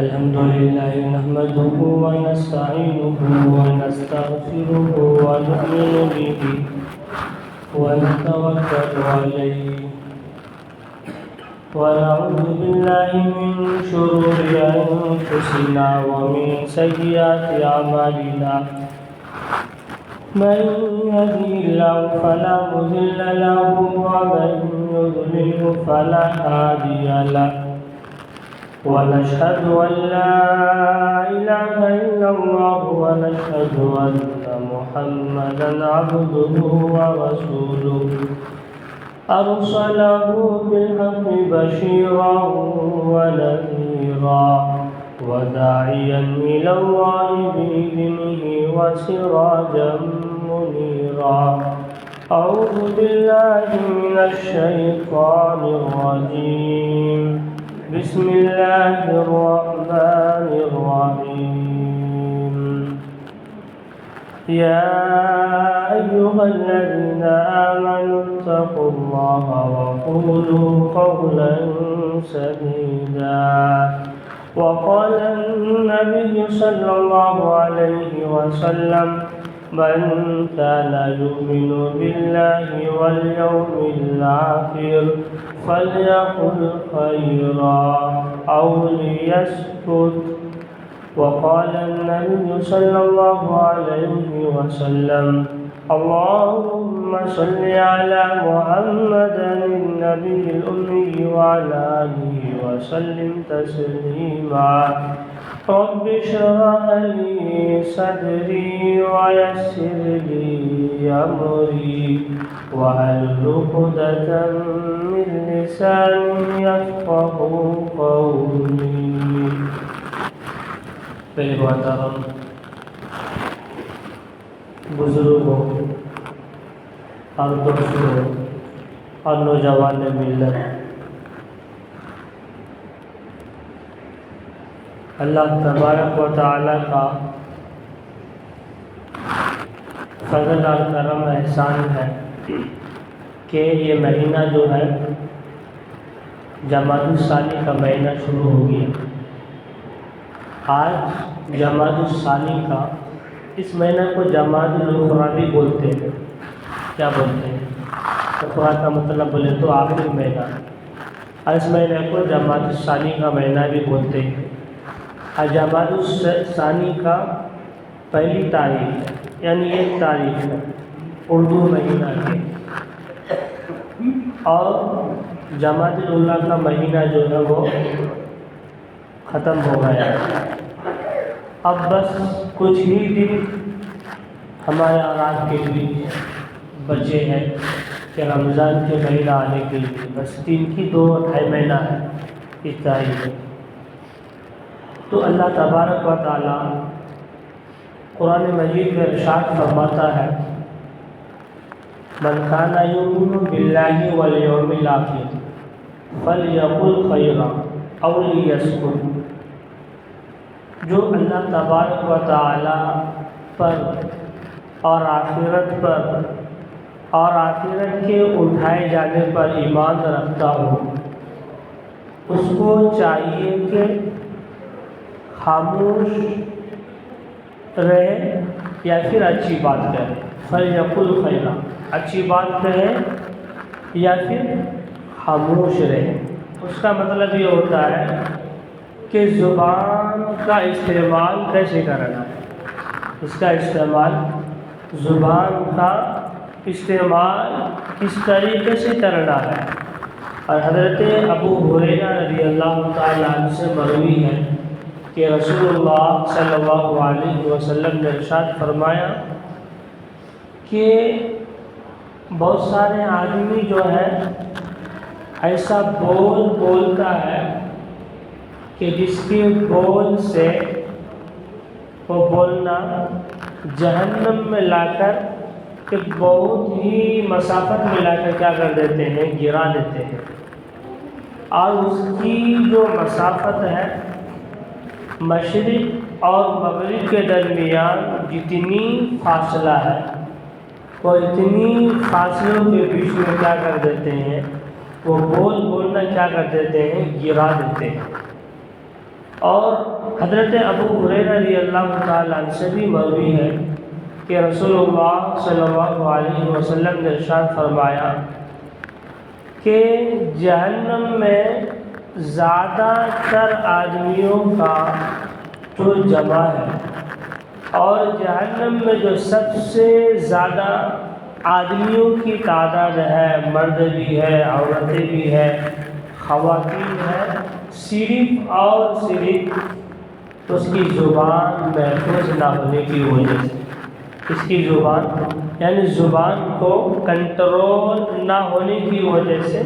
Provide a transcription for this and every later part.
الحمد لله نحمده ونستعينه ونستغفره ونؤمن به ونتوكل عليه ونعوذ بالله من شرور أنفسنا ومن سيئات أعمالنا من يهده الله فلا مضل له ومن يضلل فلا هادي له ونشهد أن لا إله إلا الله ونشهد أن محمدا عبده ورسوله أرسله بالحق بشيرا ونذيرا وداعيا إلى الله بإذنه وسراجا منيرا أعوذ بالله من الشيطان الرجيم بسم الله الرحمن الرحيم يا أيها الذين آمنوا اتقوا الله وقولوا قولا سديدا وقال النبي صلى الله عليه وسلم من كان يؤمن بالله واليوم الآخر فليقل خيرا أو ليسكت وقال النبي صلى الله عليه وسلم اللهم صل على محمد النبي الأمي وعلى آله وسلم تسليما رب اشرح لي صدري ويسر لي أمري واحلل عقدة من لساني يفقهوا قولي. میرے محترم بزرگوں اور دوستوں اور نوجوان ملت، اللہ تبارک و تعالیٰ کا فضل اور کرم احسان ہے کہ یہ مہینہ جو ہے جمادی الثانی کا مہینہ شروع ہو گیا. آج جمادی الثانی کا اس مہینہ کو جمادی الاخری بھی بولتے ہیں. کیا بولتے ہیں؟ اخری کا مطلب بولے تو آخری مہینہ. اور اس مہینے کو جمادی الثانی کا مہینہ بھی بولتے ہیں. جمادی الثانی کا پہلی تاریخ یعنی 1 تاریخ ہے اردو مہینہ کی، اور جمادی الاولیٰ کا مہینہ جو ہے وہ ختم ہو گیا. اب بس کچھ ہی دن ہمارے اور آپ کے لیے بچے ہیں کہ رمضان کے مہینہ آنے کے لیے بس 3 کی 2 مہینہ ہے اس تاریخ میں. تو اللہ تبارک و تعالیٰ قرآن مجید میں ارشاد فرماتا ہے من کان یؤمن باللہ والیوم الآخر فلیقل خیرا او لیسکت. جو اللہ تبارک و تعالیٰ پر اور آخرت پر اور آخرت کے اٹھائے جانے پر ایمان رکھتا ہو، اس کو چاہیے کہ خاموش رہے یا پھر اچھی بات کرے. فلیقل خیرا، اچھی بات کہے یا پھر خاموش رہے. اس کا مطلب یہ ہوتا ہے کہ زبان کا استعمال کیسے کرنا ہے. اس کا استعمال، زبان کا استعمال کس طریقے سے کرنا ہے. اور حضرت ابو ہریرہ رضی اللہ تعالیٰ عنہ سے مروی ہے کہ رسول اللہ صلی اللہ علیہ وسلم نے ارشاد فرمایا کہ بہت سارے آدمی جو ہے ایسا بولتا ہے کہ جس کے بول سے وہ بولنا جہنم میں لا کر ایک بہت ہی مسافت میں لا کر کیا کر دیتے ہیں، گرا دیتے ہیں. اور اس کی جو مسافت ہے مشرق اور مغرب کے درمیان جتنی فاصلہ ہے وہ اتنی فاصلوں کے بیچ میں کیا کر دیتے ہیں، وہ بولنا کیا کر دیتے ہیں، گرا دیتے ہیں. اور حضرت ابو ہریرہ رضی اللہ تعالیٰ عنہ سے بھی مروی ہے کہ رسول اللہ صلی اللہ علیہ وسلم نے ارشاد فرمایا کہ جہنم میں زیادہ تر آدمیوں کا جو جمع ہے، اور جہنم میں جو سب سے زیادہ آدمیوں کی تعداد ہے، مرد بھی ہے، عورتیں بھی ہے، خواتین ہے، صرف اور صرف اس کی زبان محفوظ نہ ہونے کی وجہ سے، اس کی زبان یعنی زبان کو کنٹرول نہ ہونے کی وجہ سے،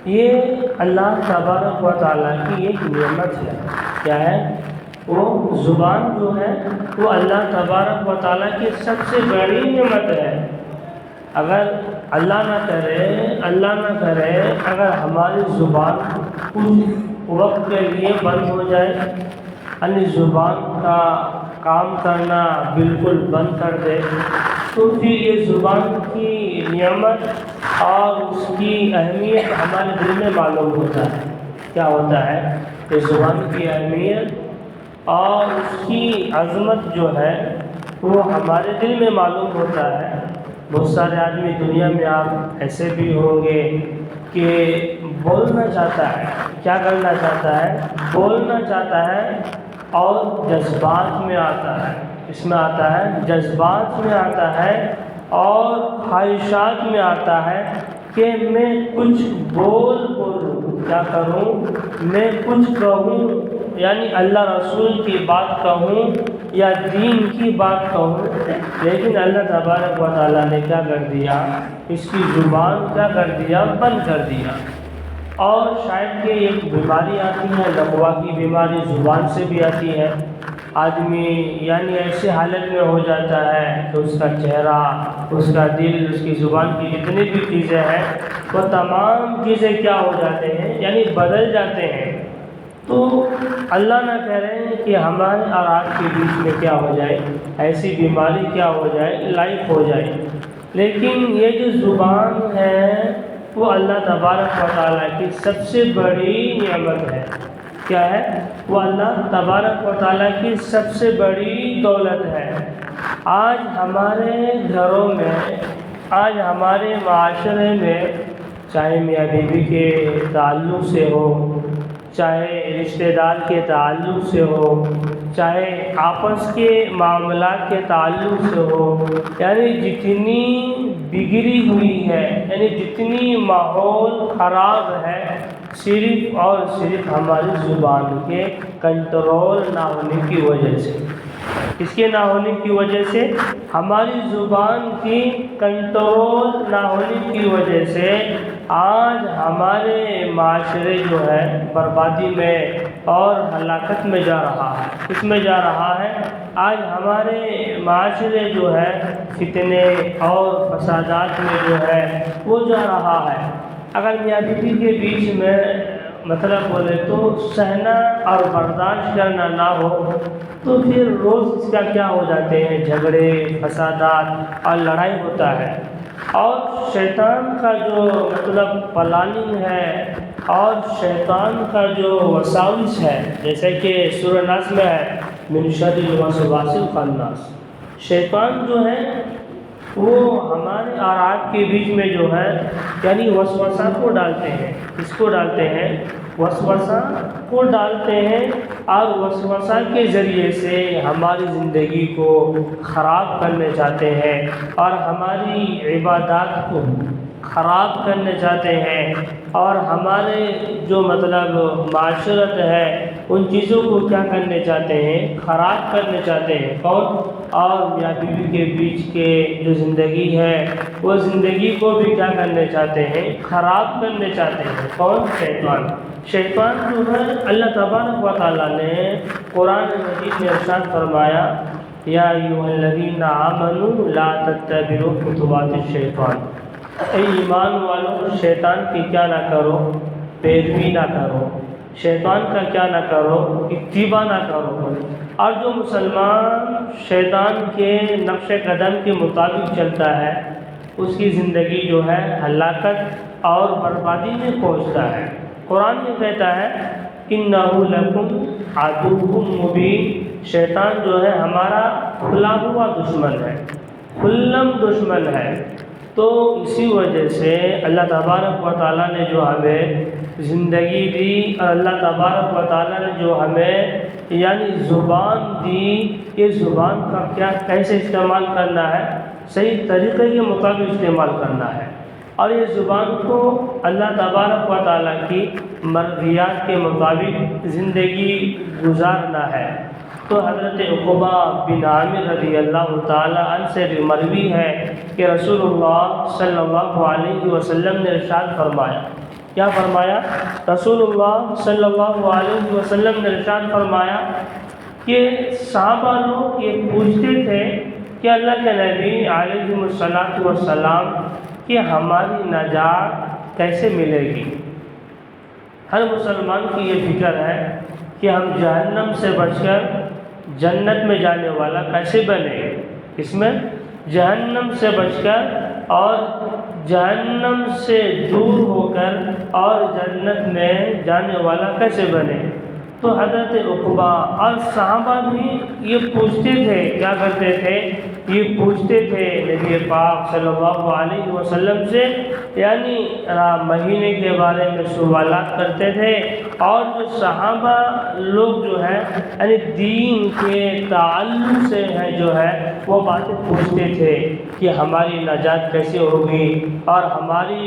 یہ اللہ تبارک و تعالیٰ کی ایک نعمت ہے۔ کیا ہے وہ زبان جو ہے وہ اللہ تبارک و تعالیٰ کی سب سے بڑی نعمت ہے۔ اگر اللہ نہ کرے اگر ہماری زبان کچھ وقت کے لیے بند ہو جائے، یعنی زبان کا کام کرنا بالکل بند کر دے، تو پھر یہ زبان کی نعمت اور اس کی اہمیت ہمارے دل میں معلوم ہوتا ہے۔ کیا ہوتا ہے کہ زبان کی اہمیت اور اس کی عظمت جو ہے وہ ہمارے دل میں معلوم ہوتا ہے۔ بہت سارے آدمی دنیا میں آپ ایسے بھی ہوں گے کہ بولنا چاہتا ہے، کیا کرنا چاہتا ہے، بولنا چاہتا ہے اور جذبات میں آتا ہے، اس میں آتا ہے جذبات میں آتا ہے اور خواہشات میں آتا ہے کہ میں کچھ بولوں، کیا کروں، میں کچھ کہوں، یعنی اللہ رسول کی بات کہوں یا دین کی بات کہوں، لیکن اللہ تبارک و تعالیٰ نے کیا کر دیا، اس کی زبان کیا کر دیا، بند کر دیا۔ اور شاید کہ ایک بیماری آتی ہے، لقوا کی بیماری، زبان سے بھی آتی ہے۔ آدمی یعنی ایسے حالت میں ہو جاتا ہے کہ اس کا چہرہ، اس کا دل، اس کی زبان کی جتنی بھی چیزیں ہیں وہ تمام چیزیں کیا ہو جاتے ہیں، یعنی بدل جاتے ہیں۔ تو اللہ نہ کرے کہ ہمارے اور آپ کے بیچ میں کیا ہو جائے، ایسی بیماری کیا ہو جائے، لائف ہو جائے۔ لیکن یہ جو زبان ہے وہ اللہ تبارک و تعالیٰ کی سب سے بڑی نعمت ہے۔ کیا ہے وہ اللہ تبارک و تعالیٰ کی سب سے بڑی دولت ہے۔ آج ہمارے گھروں میں، آج ہمارے معاشرے میں، چاہے میاں بیوی کے تعلق سے ہو، چاہے رشتہ دار کے تعلق سے ہو، چاہے آپس کے معاملات کے تعلق سے ہو، یعنی جتنی بگڑی ہوئی ہے، یعنی جتنی ماحول خراب ہے، صرف اور صرف ہماری زبان کے کنٹرول نہ ہونے کی وجہ سے۔ اس کے نہ ہونے کی وجہ سے، ہماری زبان کی کنٹرول نہ ہونے کی وجہ سے آج ہمارے معاشرے جو ہے بربادی میں اور ہلاکت میں جا رہا ہے۔ اس میں جا رہا ہے آج ہمارے معاشرے جو ہے فتنے اور فسادات میں جو ہے وہ جا رہا ہے۔ اگر میاں بیوی کے بیچ میں مطلب بولے تو سہنا اور برداشت کرنا نہ ہو تو پھر روز اس کا کیا ہو جاتے ہیں، جھگڑے، فسادات اور لڑائی ہوتا ہے۔ اور شیطان کا جو مطلب پلاننگ ہے اور شیطان کا جو وساوس ہے، جیسے کہ سورہ ناس میں ہے من شر الوسواس الخناس، شیطان جو ہے وہ ہمارے اور آپ کے بیچ میں جو ہے یعنی وسوسہ کو ڈالتے ہیں۔ اس کو ڈالتے ہیں، وسوسہ کو ڈالتے ہیں، اور وسوسہ کے ذریعے سے ہماری زندگی کو خراب کرنے چاہتے ہیں اور ہماری عبادات کو خراب کرنے چاہتے ہیں، اور ہمارے جو مطلب معاشرت ہے ان چیزوں کو کیا کرنے چاہتے ہیں، خراب کرنے چاہتے ہیں۔ کون؟ اور میاں بیوی کے بیچ کے جو زندگی ہے وہ زندگی کو بھی کیا کرنے چاہتے ہیں، خراب کرنے چاہتے ہیں۔ کون؟ شیطان۔ شیطان جو ہے اللہ تبارک و تعالیٰ نے قرآن مجید میں ارشاد فرمایا یا ایھا الذین آمنوا لا تتبعوا خطوات الشیطان، اے ایمان والو شیطان کی کیا نہ کرو، پیروی نہ کرو، شیطان کا کیا نہ کرو، اتباع نہ کرو۔ اور جو مسلمان شیطان کے نقش قدم کے مطابق چلتا ہے اس کی زندگی جو ہے ہلاکت اور بربادی میں پہنچتا ہے۔ قرآن میں کہتا ہے انہ لکم عدو مبین، شیطان جو ہے ہمارا کھلا ہوا دشمن ہے، کھلم دشمن ہے۔ تو اسی وجہ سے اللہ تبارک و تعالیٰ نے جو ہمیں زندگی دی اور اللہ تبارک و تعالیٰ نے جو ہمیں یعنی زبان دی، یہ زبان کا کیسے استعمال کرنا ہے، صحیح طریقے کے مطابق استعمال کرنا ہے، اور یہ زبان کو اللہ تبارک و تعالیٰ کی مرضیات کے مطابق زندگی گزارنا ہے۔ تو حضرت عقبہ بن عامر رضی اللہ تعالیٰ عنہ سے مروی ہے کہ رسول اللہ صلی اللہ علیہ وسلم نے ارشاد فرمایا، کیا فرمایا؟ رسول اللہ صلی اللہ علیہ وسلم نے ارشاد فرمایا کہ صحابہ لوگ یہ پوچھتے تھے کہ اللہ کے نبی علیہ الصلاۃ والسلام کہ ہماری نجات کیسے ملے گی؟ ہر مسلمان کی یہ فکر ہے کہ ہم جہنم سے بچ کر جنت میں جانے والا کیسے بنے، اس میں جہنم سے بچ کر اور جہنم سے دور ہو کر اور جنت میں جانے والا کیسے بنے۔ تو حضرت عقبہ اور صحابہ بھی یہ پوچھتے تھے، کیا کرتے تھے؟ یہ پوچھتے تھے نبی پاک صلی اللہ علیہ وسلم سے، یعنی مہینے کے بارے میں سوالات کرتے تھے، اور جو صحابہ لوگ جو ہے یعنی دین کے تعلق سے ہے جو ہے وہ باتیں پوچھتے تھے کہ ہماری نجات کیسے ہوگی، اور ہماری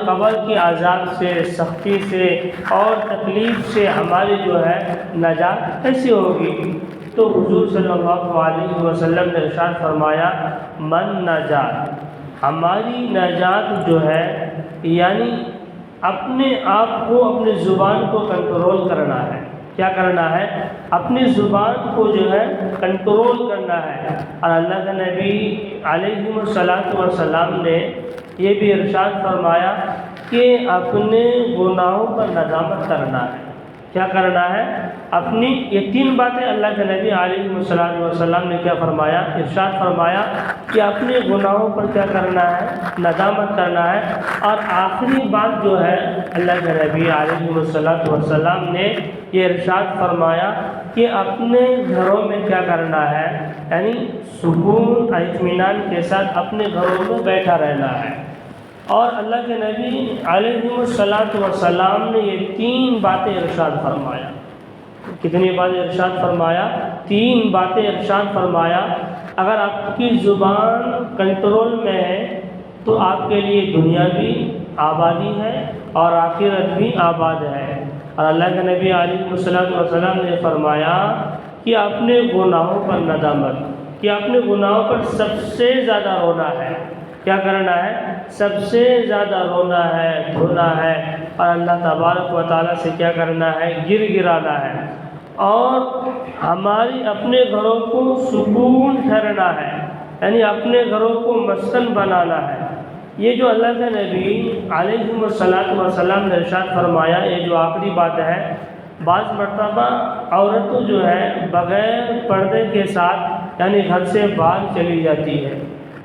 قبر کی عذاب سے، سختی سے اور تکلیف سے ہماری جو ہے نجات کیسے ہوگی۔ تو حضور صلی اللہ علیہ وسلم نے ارشاد فرمایا، من نجات، ہماری نجات جو ہے یعنی اپنے آپ کو، اپنی زبان کو کنٹرول کرنا ہے۔ کیا کرنا ہے؟ اپنی زبان کو جو ہے کنٹرول کرنا ہے۔ اور اللہ کے نبی علیہ الصلاۃ والسلام نے یہ بھی ارشاد فرمایا کہ اپنے گناہوں پر ندامت کرنا ہے۔ کیا کرنا ہے؟ اپنی یہ تین باتیں اللہ کے نبی علیہ الصلاۃ والسلام نے کیا فرمایا؟ ارشاد فرمایا کہ اپنے گناہوں پر کیا کرنا ہے؟ ندامت کرنا ہے۔ اور آخری بات جو ہے اللہ کے نبی علیہ الصلاۃ والسلام نے یہ ارشاد فرمایا کہ اپنے گھروں میں کیا کرنا ہے، یعنی سکون اور اطمینان کے ساتھ اپنے گھروں میں بیٹھا رہنا ہے۔ اور اللہ کے نبی علیہ الصلاۃ والسلام نے یہ تین باتیں ارشاد فرمایا۔ کتنی باتیں ارشاد فرمایا؟ تین باتیں ارشاد فرمایا۔ اگر آپ کی زبان کنٹرول میں ہے تو آپ کے لیے دنیا بھی آبادی ہے اور آخرت بھی آباد ہے۔ اور اللہ کے نبی علیہ الصلاۃ والسلام نے فرمایا کہ اپنے گناہوں پر ندامت، کہ اپنے گناہوں پر سب سے زیادہ رونا ہے۔ کیا کرنا ہے؟ سب سے زیادہ رونا ہے، دھونا ہے، اور اللہ تبارک و تعالیٰ سے کیا کرنا ہے؟ گر گرانا ہے، اور ہماری اپنے گھروں کو سکون ٹھہرنا ہے، یعنی اپنے گھروں کو مسکن بنانا ہے۔ یہ جو اللہ کے نبی علیہ الصلاۃ والسلام نے ارشاد فرمایا، یہ جو آخری بات ہے، بعض مرتبہ عورتوں جو ہے بغیر پردے کے ساتھ یعنی گھر سے باہر چلی جاتی ہے،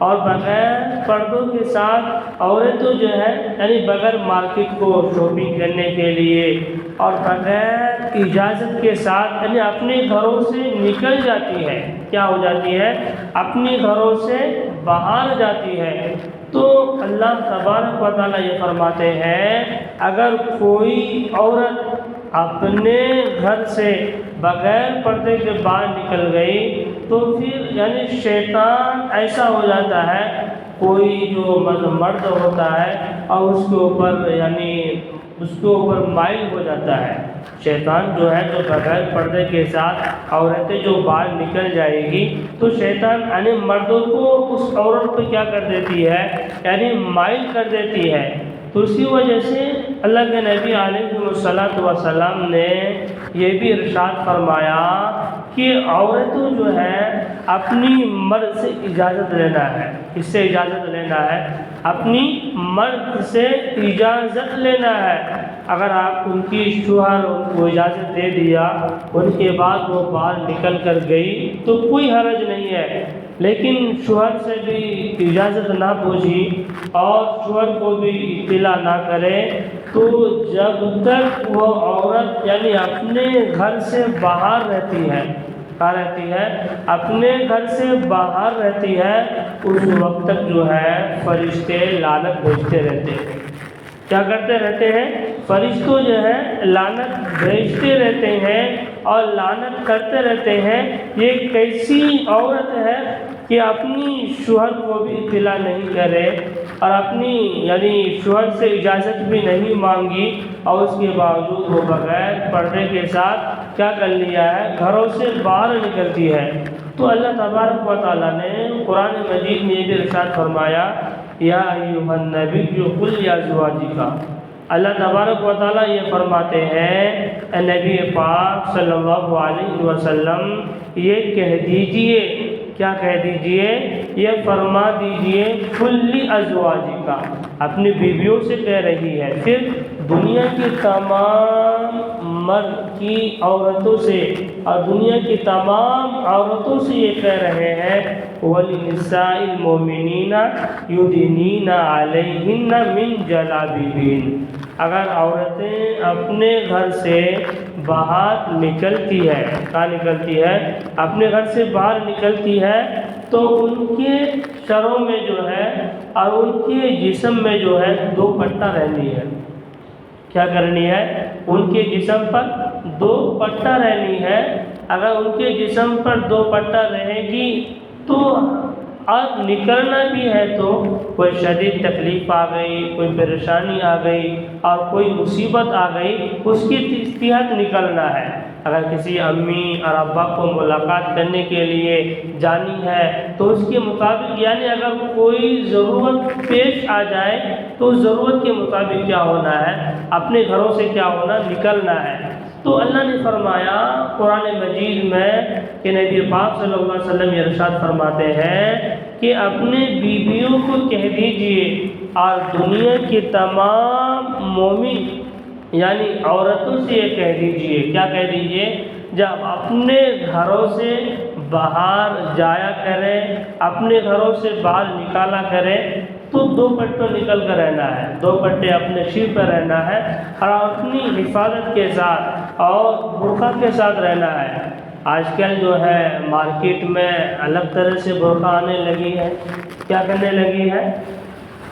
اور بغیر پردوں کے ساتھ عورتوں جو ہے یعنی بغیر مارکیٹ کو شاپنگ کرنے کے لیے اور بغیر اجازت کے ساتھ یعنی اپنے گھروں سے نکل جاتی ہے۔ کیا ہو جاتی ہے؟ اپنے گھروں سے باہر جاتی ہے۔ تو اللہ تبارک و تعالیٰ یہ فرماتے ہیں، اگر کوئی عورت اپنے گھر سے بغیر پردے کے باہر نکل گئی تو پھر یعنی شیطان ایسا ہو جاتا ہے، کوئی جو مرد ہوتا ہے اور اس کے اوپر مائل ہو جاتا ہے۔ شیطان جو ہے جو بغیر پردے کے ساتھ عورتیں جو باہر نکل جائے گی تو شیطان یعنی مردوں کو اس عورت پہ کیا کر دیتی ہے؟ یعنی مائل کر دیتی ہے۔ تو اسی وجہ سے اللہ کے نبی علیہ الصلاۃ والسلام نے یہ بھی ارشاد فرمایا کہ عورتوں جو ہے اپنی مرد سے اجازت لینا ہے۔ اس سے اجازت لینا ہے، اپنی مرد سے اجازت لینا ہے۔ اگر آپ ان کی شوہر ان کو اجازت دے دیا، ان کے بعد وہ باہر نکل کر گئی تو کوئی حرج نہیں ہے، لیکن شوہر سے بھی اجازت نہ پوچھی اور شوہر کو بھی اطلاع نہ کرے تو جب تک وہ عورت یعنی اپنے گھر سے باہر رہتی ہے، کہاں رہتی ہے؟ اپنے گھر سے باہر رہتی ہے، اس وقت تک جو ہے فرشتے لعنت بھیجتے رہتے ہیں۔ کیا کرتے رہتے ہیں؟ فرشتوں جو ہے لعنت بھیجتے رہتے ہیں اور لعنت کرتے رہتے ہیں۔ یہ کیسی عورت ہے کہ اپنی شوہر کو بھی اطلاع نہیں کرے اور اپنی یعنی شوہر سے اجازت بھی نہیں مانگی، اور اس کے باوجود وہ بغیر پردے کے ساتھ کیا کر لیا ہے؟ گھروں سے باہر نکلتی ہے۔ تو اللہ تبارک و تعالیٰ نے قرآن مجید میں یہ بھی ارشاد فرمایا، یا ایھا النبی قل لازواجک، اللہ تبارک و تعالیٰ یہ فرماتے ہیں اے نبی پاک صلی اللہ علیہ وسلم، یہ کہہ دیجئے، کیا کہہ دیجئے؟ یہ فرما دیجئے، قل لازواجک، اپنی بیویوں سے کہہ رہی ہے، پھر دنیا کی تمام مرد کی عورتوں سے اور دنیا کی تمام عورتوں سے یہ کہہ رہے ہیں، وَلِنِسَاءِ الْمُؤْمِنِينَ يُدْنِينَ عَلَيْهِنَّ مِنْ جَلَابِيبِهِنَّ، اگر عورتیں اپنے گھر سے باہر نکلتی ہے، کہاں نکلتی ہے؟ اپنے گھر سے باہر نکلتی ہے، تو ان کے سروں میں جو ہے اور ان کے جسم میں جو ہے دو پٹا رہنی ہے۔ کیا کرنی ہے؟ ان کے جسم پر دو پٹا رہنی ہے۔ اگر ان کے جسم پر دو پٹا رہے گی تو اب نکلنا بھی ہے تو کوئی شدید تکلیف آ گئی، کوئی پریشانی آ گئی اور کوئی مصیبت آ گئی، اس کی تحت نکلنا ہے۔ اگر کسی امی اور ابا کو ملاقات کرنے کے لیے جانی ہے تو اس کے مطابق یعنی اگر کوئی ضرورت پیش آ جائے تو اس ضرورت کے مطابق کیا ہونا ہے؟ اپنے گھروں سے کیا ہونا؟ نکلنا ہے۔ تو اللہ نے فرمایا قرآن مجید میں کہ نبی پاک صلی اللہ علیہ وسلم ارشاد فرماتے ہیں کہ اپنے بیویوں کو کہہ دیجئے اور دنیا کی تمام مومن یعنی عورتوں سے یہ کہہ دیجئے، کیا کہہ دیجئے؟ جب اپنے گھروں سے باہر جایا کریں، اپنے گھروں سے باہر نکالا کریں تو دو پٹوں نکل کر رہنا ہے، دو پٹے اپنے سر پہ رہنا ہے اور اپنی حفاظت کے ساتھ اور برقع کے ساتھ رہنا ہے۔ آج کل جو ہے مارکیٹ میں الگ طرح سے برقع آنے لگی ہے، کیا کرنے لگی ہے؟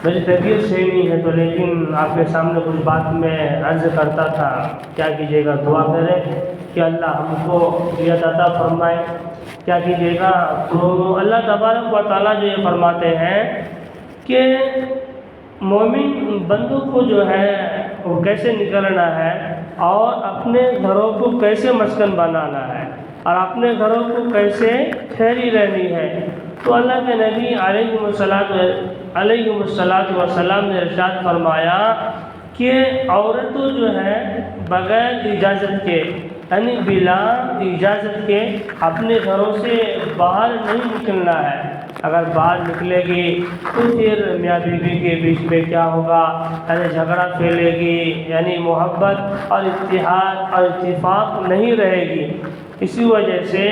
میری طبیعت صحیح نہیں ہے تو لیکن آپ کے سامنے کچھ بات میں عرض کرتا تھا، کیا کیجیے گا؟ دعا کریں کہ اللہ ہم کو ہدایت عطا فرمائے۔ کیا کیجیے گا؟ تو اللہ تبارک و تعالیٰ جو یہ فرماتے ہیں کہ مومن بندوں کو جو ہے وہ کیسے نکلنا ہے اور اپنے گھروں کو کیسے مسکن بنانا ہے اور اپنے گھروں کو کیسے ٹھہری رہنی ہے۔ تو اللہ کے نبی علیہ السلام نے ارشاد فرمایا کہ عورتوں جو ہے بغیر اجازت کے یعنی بلا اجازت کے اپنے گھروں سے باہر نہیں نکلنا ہے۔ اگر باہر نکلے گی تو پھر میاں بیوی کے بیچ میں کیا ہوگا؟ یعنی جھگڑا پھیلے گی، یعنی محبت اور اتحاد اور اتفاق نہیں رہے گی۔ اسی وجہ سے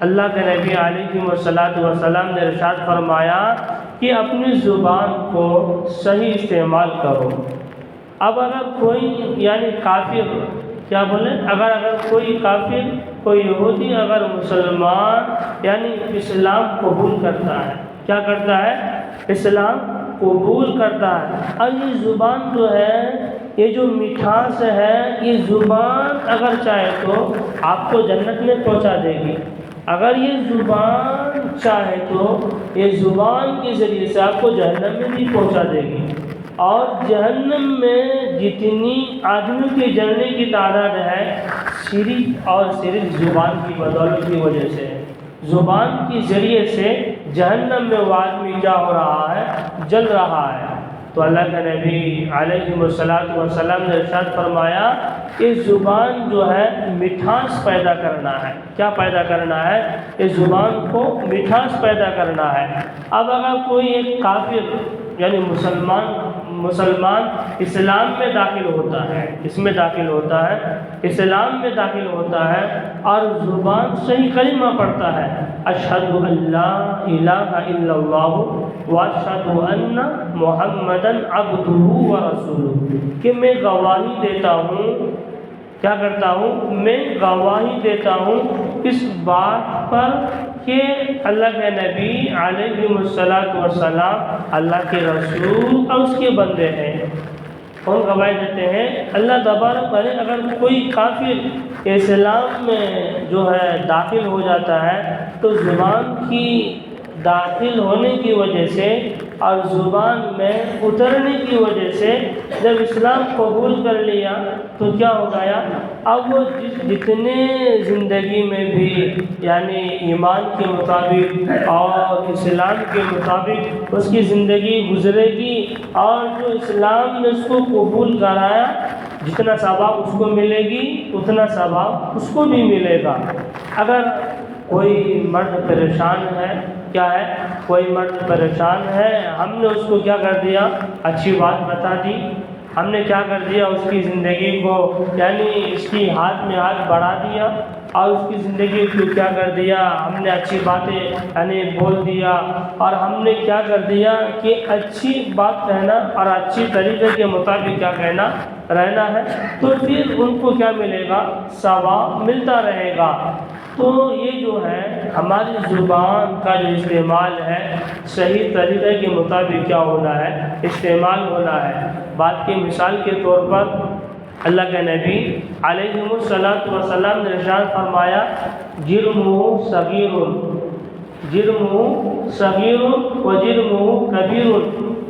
اللہ کے نبی علیہ السلام نے ارشاد فرمایا کہ اپنی زبان کو صحیح استعمال کرو۔ اب اگر کوئی یعنی کافر کیا بولے؟ اگر کوئی کافر، کوئی یہودی اگر مسلمان یعنی اسلام قبول کرتا ہے، کیا کرتا ہے؟ اسلام قبول کرتا ہے، اور یہ زبان جو ہے، یہ جو مٹھاس ہے، یہ زبان اگر چاہے تو آپ کو جنت میں پہنچا دے گی۔ اگر یہ زبان چاہے تو یہ زبان کے ذریعے سے آپ کو جہنم میں بھی پہنچا دے گی، اور جہنم میں جتنی آدمیوں کے جلنے کی تعداد ہے صرف اور صرف زبان کی بدولت کی وجہ سے، زبان کے ذریعے سے جہنم میں وہ آدمی کیا ہو رہا ہے؟ جل رہا ہے۔ تو اللہ کے نبی علیہ السلام نے ارشاد فرمایا کہ زبان جو ہے مٹھاس پیدا کرنا ہے۔ کیا پیدا کرنا ہے؟ اس زبان کو مٹھاس پیدا کرنا ہے۔ اب اگر کوئی ایک کافر یعنی مسلمان اسلام میں داخل ہوتا ہے، اس میں داخل ہوتا ہے، اسلام میں داخل ہوتا ہے اور زبان صحیح کلمہ پڑھتا ہے، اشہد ان لا الہ الا اللہ واشهد ان محمدًا عبدہ ورسولہ، کہ میں گواہی دیتا ہوں، کیا کرتا ہوں؟ میں گواہی دیتا ہوں اس بات پر کہ اللہ کے نبی علیہ السلام اللہ کے رسول اور اس کے بندے ہیں۔ کون گواہی دیتے ہیں؟ اللہ تبارک و تعالیٰ۔ اگر کوئی کافر اسلام میں جو ہے داخل ہو جاتا ہے تو زبان کی داخل ہونے کی وجہ سے اور زبان میں اترنے کی وجہ سے جب اسلام قبول کر لیا تو کیا ہو گیا؟ اب وہ جتنے زندگی میں بھی یعنی ایمان کے مطابق اور اسلام کے مطابق اس کی زندگی گزرے گی، اور جو اسلام نے اس کو قبول کرایا جتنا ثواب اس کو ملے گی اتنا ثواب اس کو بھی ملے گا۔ اگر کوئی مرد پریشان ہے، کیا ہے؟ کوئی مرد پریشان ہے، ہم نے اس کو کیا کر دیا؟ اچھی بات بتا دی، ہم نے کیا کر دیا؟ اس کی زندگی کو یعنی اس کی ہاتھ میں ہاتھ بڑھا دیا اور اس کی زندگی کو کیا کر دیا؟ ہم نے اچھی باتیں یعنی بول دیا، اور ہم نے کیا کر دیا کہ اچھی بات کہنا اور اچھی طریقے کے مطابق کیا کہنا رہنا ہے، تو پھر ان کو کیا ملے گا؟ ثواب ملتا رہے گا۔ تو یہ جو ہے ہماری زبان کا جو استعمال ہے صحیح طریقے کے مطابق کیا ہونا ہے؟ استعمال ہونا ہے۔ بات کی مثال کے طور پر اللہ کے نبی علیہ السلام نے ارشاد فرمایا جرمہ صغیر، جرمہ صغیر و جرمہ کبیر۔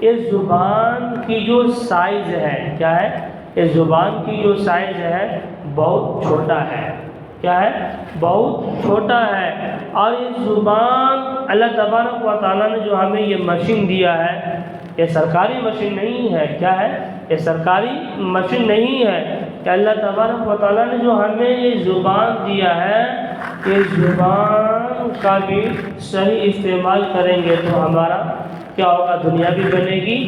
اس زبان کی جو سائز ہے، کیا ہے؟ اس زبان کی جو سائز ہے بہت چھوٹا ہے، کیا ہے؟ بہت چھوٹا ہے۔ اور یہ زبان اللہ تبارک و تعالیٰ نے جو ہمیں یہ مشین دیا ہے، یہ سرکاری مشین نہیں ہے، کیا ہے؟ یہ سرکاری مشین نہیں ہے، کہ اللہ تبارک و تعالیٰ نے جو ہمیں یہ زبان دیا ہے، یہ زبان کا بھی صحیح استعمال کریں گے تو ہمارا کیا ہوگا؟ دنیا بھی بنے گی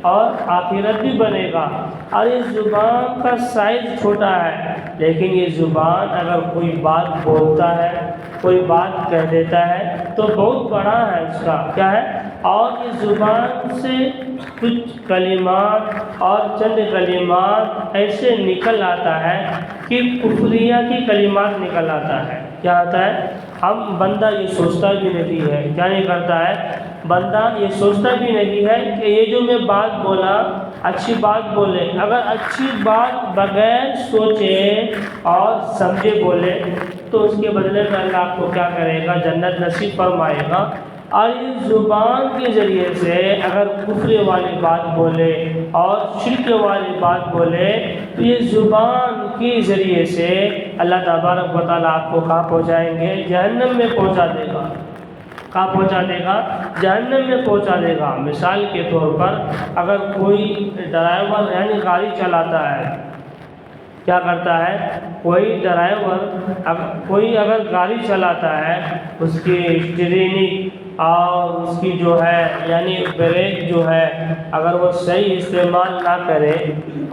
اور آخرت بھی بنے گا۔ اور یہ زبان کا سائز چھوٹا ہے، لیکن یہ زبان اگر کوئی بات بولتا ہے، کوئی بات کہہ دیتا ہے تو بہت بڑا ہے اس کا، کیا ہے؟ اور اس زبان سے کچھ کلمات اور چند کلمات ایسے نکل آتا ہے کہ کفریہ کی کلمات نکل آتا ہے۔ کیا آتا ہے؟ ہم بندہ یہ سوچتا بھی نہیں ہے، کیا نہیں کرتا ہے؟ بندہ یہ سوچتا بھی نہیں ہے کہ یہ جو میں بات بولا اچھی بات بولے، اگر اچھی بات بغیر سوچے اور سمجھے بولے تو اس کے بدلے میں اللہ آپ کو کیا کرے گا؟ جنت نصیب فرمائے گا۔ اور اس زبان کے ذریعے سے اگر کفر والی بات بولے اور شرک والی بات بولے تو یہ زبان کے ذریعے سے اللہ تبارک و تعالیٰ آپ کو کہاں پہنچائیں گے؟ جہنم میں پہنچا دے گا۔ کہاں پہنچا دے گا؟ جہنم میں پہنچا دے گا۔ مثال کے طور پر اگر کوئی ڈرائیور یعنی گاڑی چلاتا ہے، کیا کرتا ہے؟ کوئی ڈرائیور کوئی اگر گاڑی چلاتا ہے، اس کی اسٹیئرنگ اور اس کی جو ہے یعنی بریک جو ہے اگر وہ صحیح استعمال نہ کرے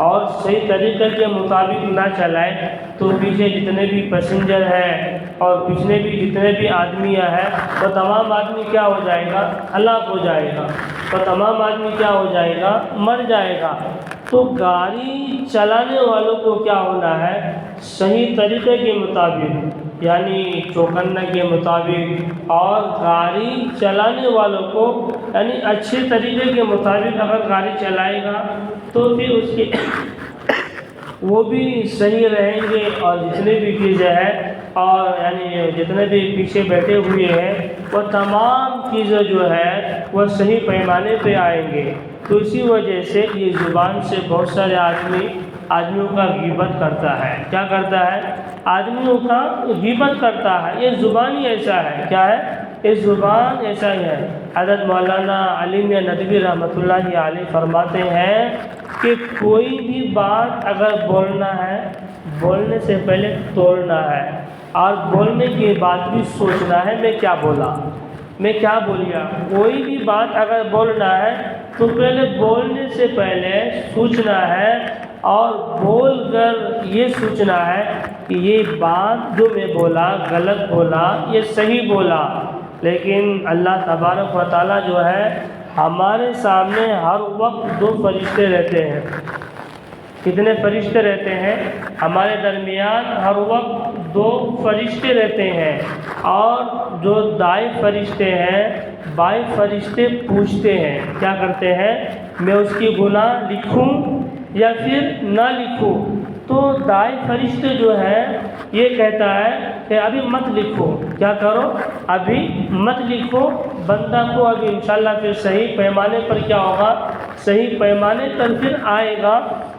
اور صحیح طریقے کے مطابق نہ چلائے تو پیچھے جتنے بھی پیسنجر ہیں اور پچھلے بھی جتنے بھی آدمیاں ہیں وہ تمام آدمی کیا ہو جائے گا؟ ہلاک ہو جائے گا، وہ تمام آدمی کیا ہو جائے گا؟ مر جائے گا۔ تو گاڑی چلانے والوں کو کیا ہونا ہے؟ صحیح طریقے کے مطابق یعنی چوکنا کے مطابق، اور گاڑی چلانے والوں کو یعنی اچھے طریقے کے مطابق اگر گاڑی چلائے گا تو پھر اس کی وہ بھی صحیح رہیں گے، اور جتنے بھی چیزیں ہیں اور یعنی جتنے بھی پیچھے بیٹھے ہوئے ہیں وہ تمام چیزیں جو ہے وہ صحیح پیمانے پہ آئیں گے۔ تو اسی وجہ سے یہ زبان سے بہت سارے آدمیوں کا غیبت کرتا ہے۔ کیا کرتا ہے؟ آدمیوں کا غیبت کرتا ہے۔ یہ زبان ہی ایسا ہے، کیا ہے؟ یہ زبان ایسا ہی ہے۔ حضرت مولانا علی میاں ندوی رحمۃ اللہ علیہ فرماتے ہیں کہ کوئی بھی بات اگر بولنا ہے، بولنے سے پہلے تولنا ہے، اور بولنے کے بعد بھی سوچنا ہے میں کیا بولا، میں کیا بولیا۔ کوئی بھی بات اگر بولنا ہے تو پہلے بولنے سے پہلے سوچنا ہے، اور بول کر یہ سوچنا ہے کہ یہ بات جو میں بولا غلط بولا یہ صحیح بولا۔ لیکن اللہ تبارک و تعالیٰ جو ہے ہمارے سامنے ہر وقت 2 فرشتے رہتے ہیں۔ کتنے فرشتے رہتے ہیں؟ ہمارے درمیان ہر وقت 2 فرشتے رہتے ہیں، اور جو دائیں فرشتے ہیں، بائیں فرشتے پوچھتے ہیں، کیا کرتے ہیں؟ میں اس کی گناہ لکھوں یا پھر نہ لکھوں؟ تو دائیں فرشتے جو ہے یہ کہتا ہے کہ ابھی مت لکھو، کیا کرو؟ ابھی مت لکھو۔ بندہ کو ابھی انشاءاللہ پھر صحیح پیمانے پر کیا ہوگا؟ صحیح پیمانے پر پھر آئے گا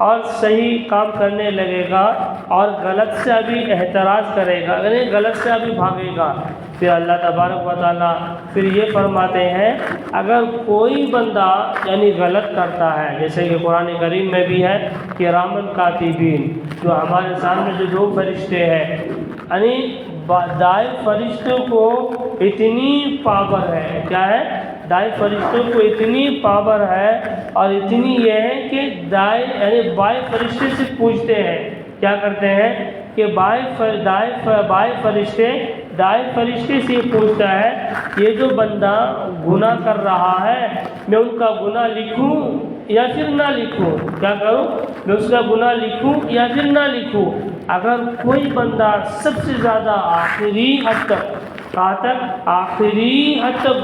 اور صحیح کام کرنے لگے گا، اور غلط سے ابھی احتراز کرے گا، یعنی غلط سے ابھی بھاگے گا۔ پھر اللہ تبارک و تعالیٰ پھر یہ فرماتے ہیں اگر کوئی بندہ یعنی غلط کرتا ہے، جیسے کہ قرآن کریم میں بھی ہے کہ کرامن کاتبین، جو ہمارے سامنے جو 2 فرشتے ہیں، یعنی دائیں فرشتوں کو اتنی پاور ہے، کیا ہے؟ دائیں فرشتوں کو اتنی پاور ہے اور اتنی یہ ہے کہ دائیں یعنی بائیں فرشتے سے پوچھتے ہیں، کیا کرتے ہیں کہ بائیں فرشتے سے پوچھتا ہے یہ جو بندہ گناہ کر رہا ہے میں ان کا گناہ لکھوں یا پھر نہ لکھوں؟ کیا کروں؟ میں اس کا گناہ لکھوں یا پھر نہ لکھوں؟ اگر کوئی بندہ سب سے زیادہ آخری حد تک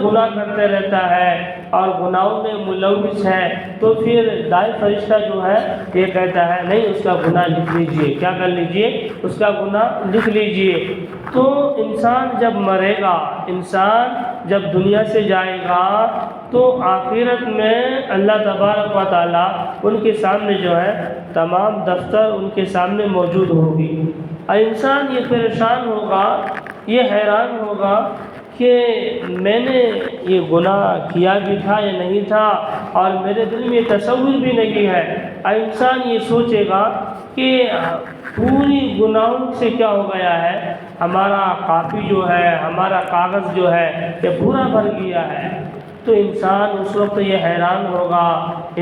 گناہ کرتے رہتا ہے اور گناہوں میں ملوث ہے، تو پھر دائیں فرشتہ جو ہے یہ کہتا ہے نہیں، اس کا گناہ لکھ لیجئے، کیا کر لیجئے؟ اس کا گناہ لکھ لیجئے۔ تو انسان جب مرے گا، انسان جب دنیا سے جائے گا، تو آخرت میں اللہ تبارک و تعالیٰ ان کے سامنے جو ہے تمام دفتر ان کے سامنے موجود ہوگی، اور انسان یہ پریشان ہوگا، یہ حیران ہوگا کہ میں نے یہ گناہ کیا بھی تھا یا نہیں تھا، اور میرے دل میں تصور بھی نہیں ہے۔ اور انسان یہ سوچے گا کہ پوری گناہوں سے کیا ہو گیا ہے، ہمارا کاپی جو ہے، ہمارا کاغذ جو ہے یہ پورا بھر گیا ہے۔ تو انسان اس وقت یہ حیران ہوگا،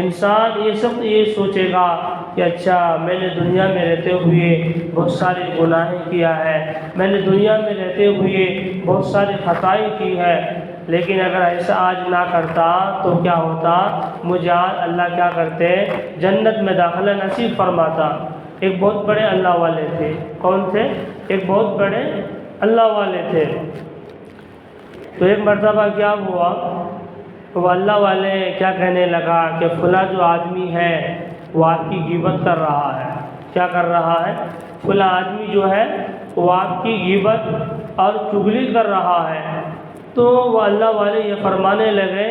انسان یہ سوچے گا کہ اچھا میں نے دنیا میں رہتے ہوئے بہت سارے گناہیں کیا ہے، میں نے دنیا میں رہتے ہوئے بہت ساری خطائیں کی ہے، لیکن اگر ایسا آج نہ کرتا تو کیا ہوتا؟ مجھے آج اللہ کیا کرتے؟ جنت میں داخلہ نصیب فرماتا۔ ایک بہت بڑے اللہ والے تھے، کون تھے؟ ایک بہت بڑے اللہ والے تھے۔ تو ایک مرتبہ کیا ہوا، وہ اللہ والے کیا کہنے لگا کہ فلاں جو آدمی ہے وہ آپ کی غیبت کر رہا ہے۔ کیا کر رہا ہے؟ فلاں آدمی جو ہے وہ آپ کی غیبت اور چغلی کر رہا ہے۔ تو وہ اللہ والے یہ فرمانے لگے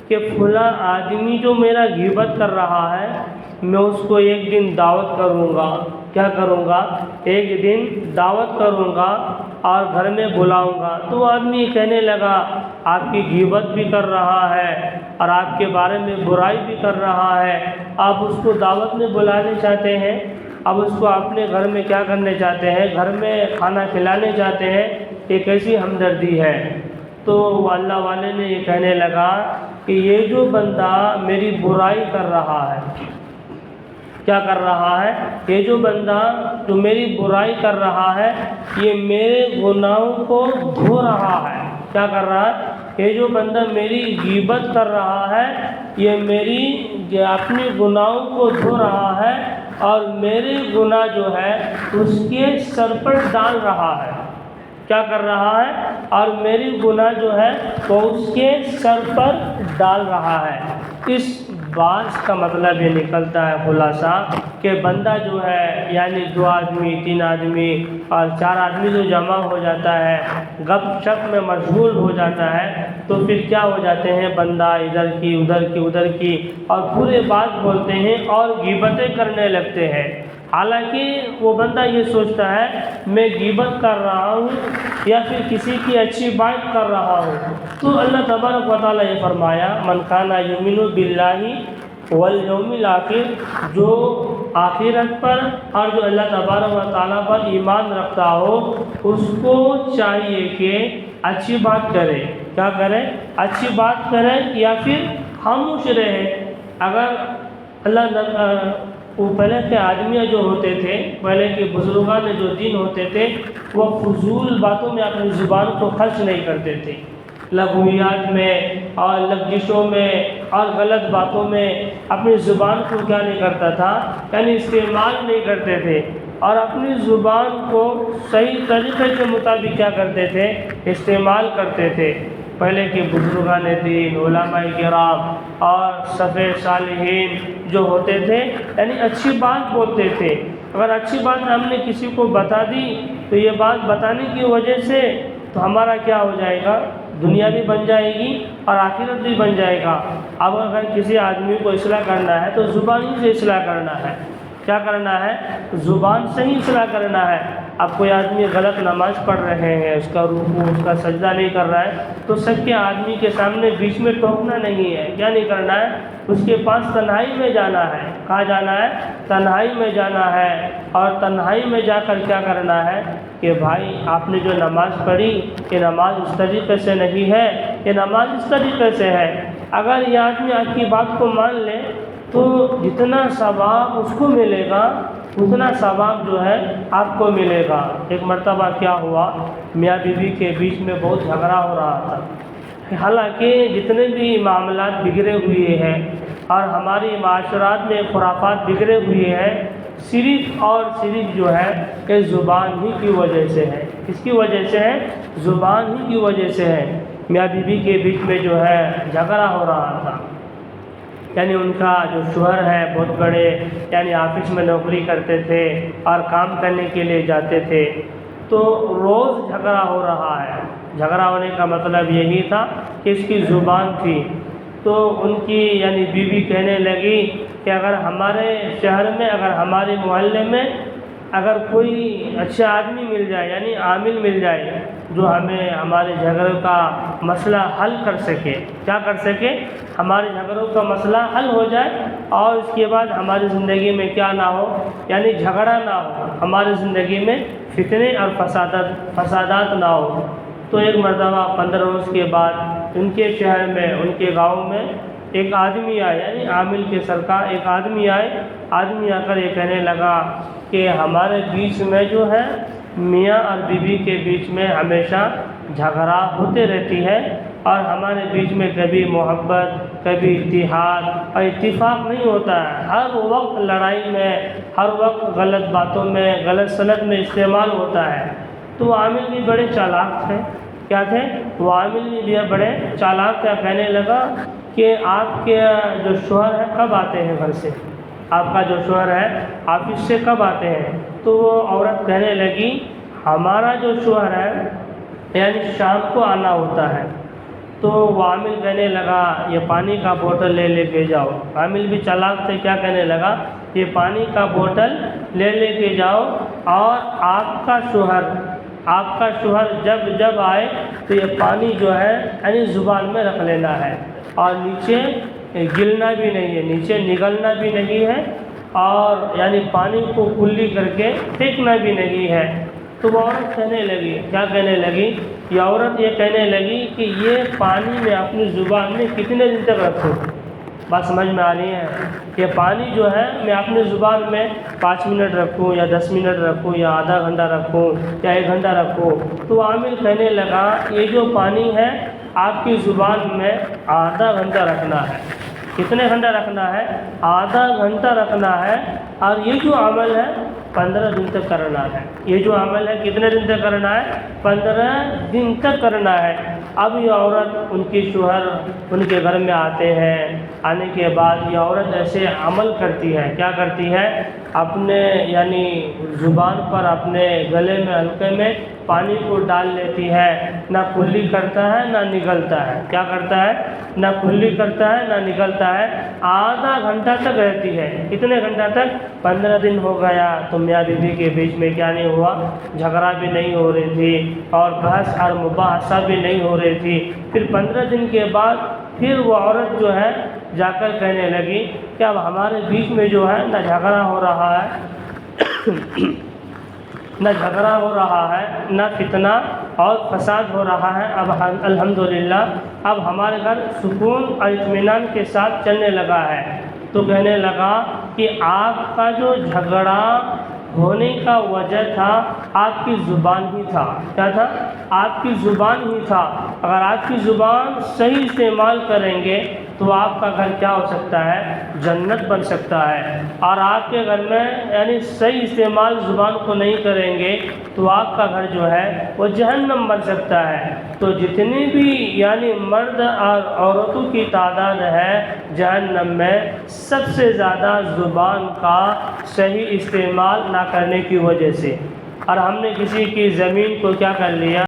کہ فلاں آدمی جو میرا غیبت کر رہا ہے میں اس کو ایک دن دعوت کروں گا۔ کیا کروں گا؟ ایک دن دعوت کروں گا اور گھر میں بلاؤں گا۔ تو وہ آدمی کہنے لگا آپ کی غیبت بھی کر رہا ہے اور آپ کے بارے میں برائی بھی کر رہا ہے، آپ اس کو دعوت میں بلانے چاہتے ہیں، اب اس کو اپنے گھر میں کیا کرنے چاہتے ہیں؟ گھر میں کھانا کھلانے چاہتے ہیں، یہ کیسی ہمدردی ہے؟ تو وہ اللہ والے نے یہ کہنے لگا کہ یہ جو بندہ میری برائی کر رہا ہے، کیا کر رہا ہے؟ یہ جو بندہ جو میری برائی کر رہا ہے یہ میرے گناہوں کو دھو رہا ہے۔ کیا کر رہا ہے؟ یہ جو بندہ میری غیبت کر رہا ہے یہ اپنے گناہوں کو دھو رہا ہے اور میرے گناہ جو ہے اس کے سر پر ڈال رہا ہے۔ کیا کر رہا ہے؟ اور میری گناہ جو ہے وہ اس کے سر پر ڈال رہا ہے۔ اس بات کا مطلب یہ نکلتا ہے خلاصہ کہ بندہ جو ہے یعنی 2 آدمی 3 آدمی اور 4 آدمی جو جمع ہو جاتا ہے، گپ شپ میں مشغول ہو جاتا ہے، تو پھر کیا ہو جاتے ہیں؟ بندہ ادھر کی ادھر کی اور پورے بات بولتے ہیں اور غیبتیں کرنے لگتے ہیں۔ حالانکہ وہ بندہ یہ سوچتا ہے میں غیبت کر رہا ہوں یا پھر کسی کی اچھی بات کر رہا ہوں۔ تو اللہ تبارک و تعالیٰ یہ فرمایا من کان یؤمن باللہ والیوم الآخر، جو آخرت پر اور جو اللہ تبارک و تعالیٰ پر ایمان رکھتا ہو اس کو چاہیے کہ اچھی بات کرے۔ کیا کرے؟ اچھی بات کرے یا پھر خاموش رہے۔ اگر وہ پہلے کے آدمیاں جو ہوتے تھے، پہلے کے بزرگان جو دین ہوتے تھے، وہ فضول باتوں میں اپنی زبان کو خرچ نہیں کرتے تھے۔ لغویات میں اور لغزشوں میں اور غلط باتوں میں اپنی زبان کو کیا نہیں کرتا تھا، یعنی استعمال نہیں کرتے تھے، اور اپنی زبان کو صحیح طریقے کے مطابق کیا کرتے تھے، استعمال کرتے تھے۔ پہلے کے بزرگان دین، علماء کرام اور صفوہ صالحین جو ہوتے تھے، یعنی اچھی بات بولتے تھے۔ اگر اچھی بات ہم نے کسی کو بتا دی تو یہ بات بتانے کی وجہ سے تو ہمارا کیا ہو جائے گا، دنیا بھی بن جائے گی اور آخرت بھی بن جائے گا۔ اب اگر کسی آدمی کو اصلاح کرنا ہے تو زبان ہی سے اصلاح کرنا ہے۔ کیا کرنا ہے؟ زبان سے ہی اصلاح کرنا ہے۔ اب کوئی آدمی غلط نماز پڑھ رہے ہیں، اس کا رکوع، اس کا سجدہ نہیں کر رہا ہے، تو سب کے آدمی کے سامنے بیچ میں ٹوکنا نہیں ہے۔ کیا نہیں کرنا ہے؟ اس کے پاس تنہائی میں جانا ہے۔ کہاں جانا ہے؟ تنہائی میں جانا ہے، اور تنہائی میں جا کر کیا کرنا ہے کہ بھائی آپ نے جو نماز پڑھی یہ نماز اس طریقے سے نہیں ہے، یہ نماز اس طریقے سے ہے۔ اگر یہ آدمی آپ کی بات کو مان لے تو جتنا ثواب اس کو ملے گا اتنا ثواب جو ہے آپ کو ملے گا۔ ایک مرتبہ کیا ہوا، میاں بیوی کے بیچ میں بہت جھگڑا ہو رہا تھا۔ حالانکہ جتنے بھی معاملات بگڑے ہوئے ہیں اور ہماری معاشرات میں خرافات بگڑے ہوئے ہیں، صرف اور صرف جو ہے کہ زبان ہی کی وجہ سے ہے۔ کس کی وجہ سے ہے؟ زبان ہی کی وجہ سے ہے۔ میاں بیوی کے بیچ میں جو ہے جھگڑا ہو رہا تھا، یعنی ان کا جو شوہر ہے بہت بڑے یعنی آفس میں نوکری کرتے تھے اور کام کرنے کے لیے جاتے تھے، تو روز جھگڑا ہو رہا ہے۔ جھگڑا ہونے کا مطلب یہی تھا کہ اس کی زبان تھی۔ تو ان کی یعنی بیوی کہنے لگی کہ اگر ہمارے شہر میں، اگر ہمارے محلے میں اگر کوئی اچھا آدمی مل جائے، یعنی عامل مل جائے جو ہمیں ہمارے جھگڑوں کا مسئلہ حل کر سکے، کیا کر سکے، ہمارے جھگڑوں کا مسئلہ حل ہو جائے اور اس کے بعد ہماری زندگی میں کیا نہ ہو، یعنی جھگڑا نہ ہو، ہماری زندگی میں فتنے اور فسادات نہ ہو۔ تو ایک مرتبہ 15 روز کے بعد ان کے شہر میں، ان کے گاؤں میں ایک آدمی آئے، یعنی عامل کے سرکار ایک آدمی آئے۔ آدمی آ کر یہ کہنے لگا کہ ہمارے بیچ میں جو ہے میاں اور بیوی کے بیچ میں ہمیشہ جھگڑا ہوتے رہتی ہے، اور ہمارے بیچ میں کبھی محبت، کبھی اتحاد اور اتفاق نہیں ہوتا ہے۔ ہر وقت لڑائی میں، ہر وقت غلط باتوں میں، غلط سلط میں استعمال ہوتا ہے۔ تو وہ عامل بھی بڑے چالاک تھے۔ کیا تھے؟ وہ عامل بھی بڑے چالاک تھے۔ کہنے لگا کہ آپ کے جو شوہر ہے کب آتے ہیں گھر سے، آپ کا جو شوہر ہے آفس سے کب آتے ہیں؟ تو وہ عورت کہنے لگی ہمارا جو شوہر ہے یعنی شام کو آنا ہوتا ہے۔ تو وہ عامل کہنے لگا یہ پانی کا بوتل لے کے جاؤ۔ عامل بھی چالاک تھے، کیا کہنے لگا یہ پانی کا بوتل لے کے جاؤ، اور آپ کا شوہر جب آئے تو یہ پانی جو ہے یعنی زبان میں رکھ لینا ہے، اور نیچے گلنا بھی نہیں ہے، نیچے نگلنا بھی نہیں ہے، اور یعنی پانی کو کلی کر کے پھینکنا بھی نہیں ہے۔ تو وہ عورت کہنے لگی، کیا کہنے لگی، یہ عورت یہ کہنے لگی کہ یہ پانی میں اپنی زبان میں کتنے دن تک رکھوں؟ بات سمجھ میں آ رہی ہے؟ یہ پانی جو ہے میں اپنی زبان میں 5 منٹ رکھوں یا 10 منٹ رکھوں یا آدھا گھنٹہ رکھوں یا 1 گھنٹہ رکھوں؟ تو عامل کہنے لگا یہ جو پانی ہے آپ کی زبان میں آدھا گھنٹہ رکھنا ہے۔ کتنے گھنٹہ رکھنا ہے؟ آدھا گھنٹہ رکھنا ہے، اور یہ جو عمل ہے 15 دن تک کرنا ہے۔ یہ جو عمل ہے کتنے دن تک کرنا ہے؟ 15 دن تک کرنا ہے۔ اب یہ عورت، ان کی شوہر ان کے گھر میں آتے ہیں، آنے کے بعد یہ عورت ایسے عمل کرتی ہے، کیا کرتی ہے، اپنے یعنی زبان پر اپنے گلے میں حلقے میں پانی کو ڈال لیتی ہے، نہ کلی کرتا ہے نہ نگلتا ہے۔ کیا کرتا ہے؟ نہ کلی کرتا ہے نہ نگلتا ہے۔ آدھا گھنٹہ تک رہتی ہے۔ کتنے گھنٹہ تک؟ 15 دن ہو گیا تو میاں بیوی کے بیچ میں کیا نہیں ہوا، جھگڑا بھی نہیں ہو رہی تھی اور بحث اور مباحثہ بھی نہیں ہو رہی تھی۔ پھر 15 دن کے بعد پھر وہ عورت جو ہے جا کر کہنے لگی کہ اب ہمارے بیچ میں جو ہے نہ جھگڑا ہو رہا ہے نہ جھگڑا ہو رہا ہے، نہ فتنہ اور فساد ہو رہا ہے۔ اب الحمدللہ اب ہمارے گھر سکون اور اطمینان کے ساتھ چلنے لگا ہے۔ تو کہنے لگا کہ آپ کا جو جھگڑا ہونے کا وجہ تھا آپ کی زبان ہی تھا. کیا تھا؟ آپ کی زبان ہی تھا. اگر آپ کی زبان صحیح استعمال کریں گے تو آپ کا گھر کیا ہو سکتا ہے؟ جنت بن سکتا ہے. اور آپ کے گھر میں یعنی صحیح استعمال زبان کو نہیں کریں گے تو آپ کا گھر جو ہے وہ جہنم بن سکتا ہے. تو جتنی بھی یعنی مرد اور عورتوں کی تعداد ہے جہنم میں، سب سے زیادہ زبان کا صحیح استعمال نہ کرنے کی وجہ سے. اور ہم نے کسی کی زمین کو کیا کر لیا؟